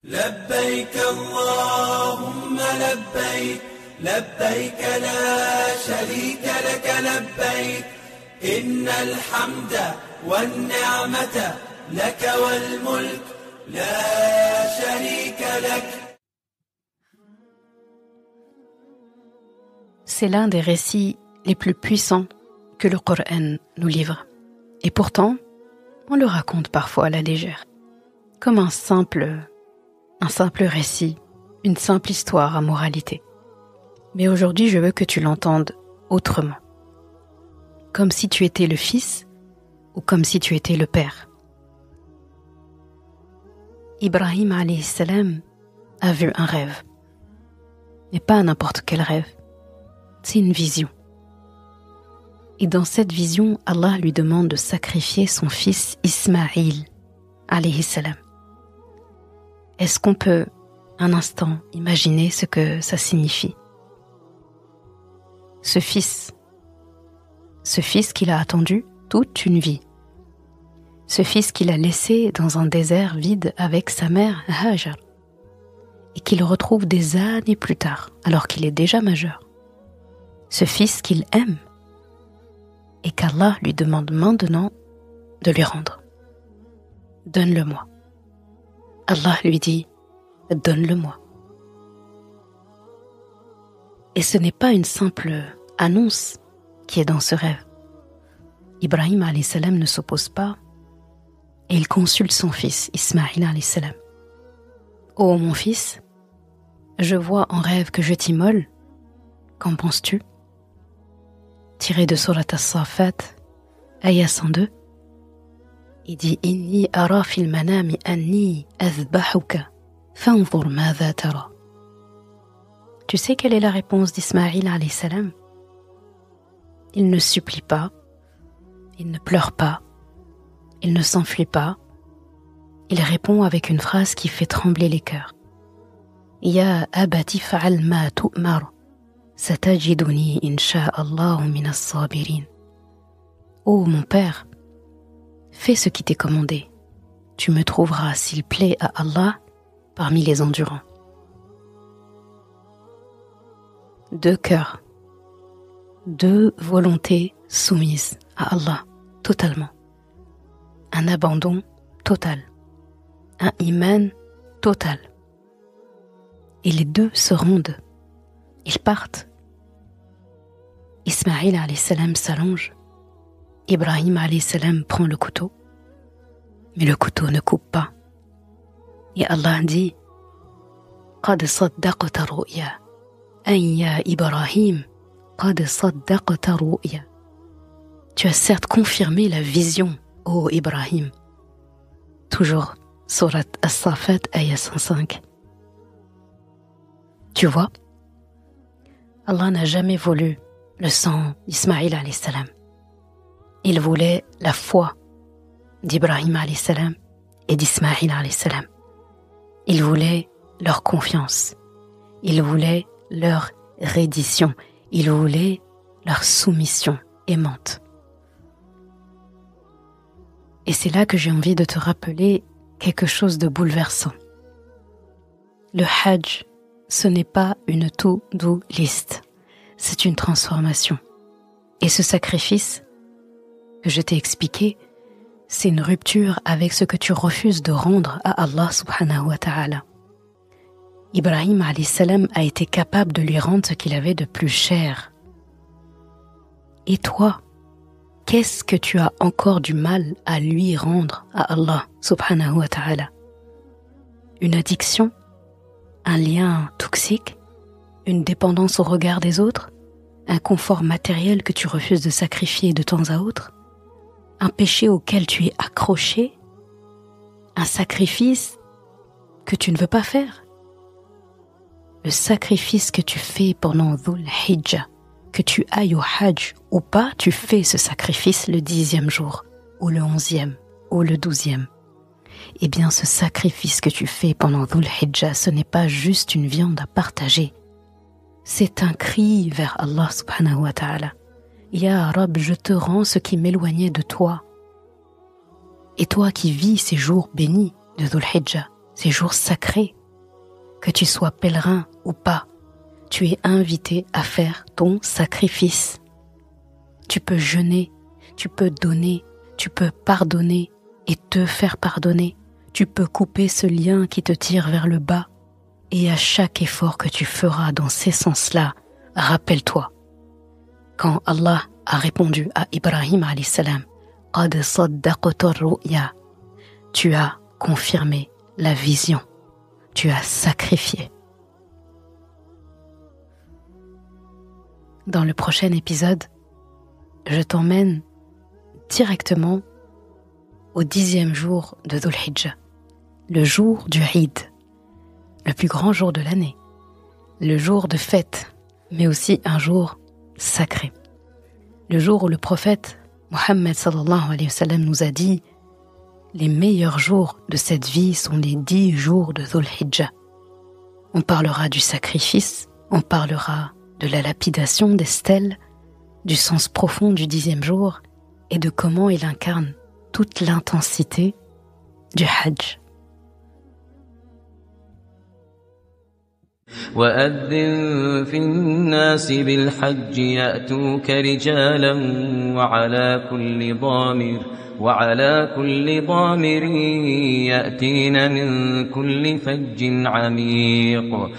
لبيك اللهم لبيك لبيك لا شريك لك لبيك إن الحمد والنعمة لك والملك لا شريك لك. C'est l'un des récits les plus puissants que le Coran nous livre. Et pourtant, on le raconte parfois à la légère, comme un simple récit, une simple histoire à moralité. Mais aujourd'hui, je veux que tu l'entendes autrement. Comme si tu étais le fils ou comme si tu étais le père. Ibrahim alayhi salam a vu un rêve. Mais pas n'importe quel rêve. C'est une vision. Et dans cette vision, Allah lui demande de sacrifier son fils Ismaïl alayhi salam. Est-ce qu'on peut, un instant, imaginer ce que ça signifie? Ce fils qu'il a attendu toute une vie. Ce fils qu'il a laissé dans un désert vide avec sa mère Hajar. Et qu'il retrouve des années plus tard, alors qu'il est déjà majeur. Ce fils qu'il aime et qu'Allah lui demande maintenant de lui rendre. Donne-le-moi. Allah lui dit, donne-le-moi. Et ce n'est pas une simple annonce qui est dans ce rêve. Ibrahim alayhi salam ne s'oppose pas et il consulte son fils, Ismaïl alayhi salam. Oh mon fils, je vois en rêve que je t'immole. Qu'en penses-tu? Tiré de Surat As-Saffat, ayah 102, il dit Inni ara fil manami anni azbahuka fanzur madha tara. Tu sais quelle est la réponse d'Ismaïl alayhi salam? Il ne supplie pas, il ne pleure pas, il ne s'enfuit pas. Il répond avec une phrase qui fait trembler les cœurs. Ya abati fa'al ma tu'mar. Satajiduni insha'Allah min as-sabirin. Oh mon père, fais ce qui t'est commandé. Tu me trouveras, s'il plaît à Allah, parmi les endurants. Deux cœurs, deux volontés soumises à Allah, totalement. Un abandon total, un iman total. Et les deux se rendent, ils partent. Ismaïl alayhi salam s'allonge. Ibrahim alayhi salam prend le couteau. Mais le couteau ne coupe pas. Et Allah dit قَدْ صَدَّقْتَ رُؤْيَا أَنْ يَا إِبْرَاهِيمَ قَدْ صَدَّقْتَ رُؤْيَا. Tu as certes confirmé la vision, ô Ibrahim. Toujours Surat As-Saffat, ayah 105. Tu vois, Allah n'a jamais voulu le sang d'Ismaïl alayhi salam. Il voulait la foi d'Ibrahim alayhi salam et d'Ismaïl alayhi salam. Il voulait leur confiance. Il voulait leur reddition. Il voulait leur soumission aimante. Et c'est là que j'ai envie de te rappeler quelque chose de bouleversant. Le Hajj, ce n'est pas une to-do list. C'est une transformation. Et ce sacrifice que je t'ai expliqué, c'est une rupture avec ce que tu refuses de rendre à Allah subhanahu wa ta'ala. Ibrahim alayhi salam a été capable de lui rendre ce qu'il avait de plus cher. Et toi, qu'est-ce que tu as encore du mal à lui rendre à Allah subhanahu wa ta'ala? Une addiction? Un lien toxique? Une dépendance au regard des autres? Un confort matériel que tu refuses de sacrifier de temps à autre? Un péché auquel tu es accroché? Un sacrifice que tu ne veux pas faire? Le sacrifice que tu fais pendant Dhul Hijjah, que tu ailles au Hajj ou pas, tu fais ce sacrifice le 10e jour, ou le 11e, ou le 12e. Eh bien, ce sacrifice que tu fais pendant Dhul Hijjah, ce n'est pas juste une viande à partager. C'est un cri vers Allah subhanahu wa ta'ala. Ya Rab, je te rends ce qui m'éloignait de toi. Et toi qui vis ces jours bénis de Dhul Hijjah, ces jours sacrés, que tu sois pèlerin ou pas, tu es invité à faire ton sacrifice. Tu peux jeûner, tu peux donner, tu peux pardonner et te faire pardonner. Tu peux couper ce lien qui te tire vers le bas. Et à chaque effort que tu feras dans ces sens-là, rappelle-toi, quand Allah a répondu à Ibrahim alayhi salam, قَدْ صَدَّقْتَ الرُّؤْيَا, tu as confirmé la vision, tu as sacrifié. Dans le prochain épisode, je t'emmène directement au 10e jour de Dhul Hijjah, le jour du Eid, le plus grand jour de l'année, le jour de fête, mais aussi un jour sacré. Le jour où le prophète Mohammed sallallahu alayhi wa sallam nous a dit « Les meilleurs jours de cette vie sont les 10 jours de Dhul Hijjah ». On parlera du sacrifice, on parlera de la lapidation des stèles, du sens profond du 10e jour et de comment il incarne toute l'intensité du Hajj. وأذن في الناس بالحج يأتوك رجالا وعلى كل ضامر يأتين من كل فج عميق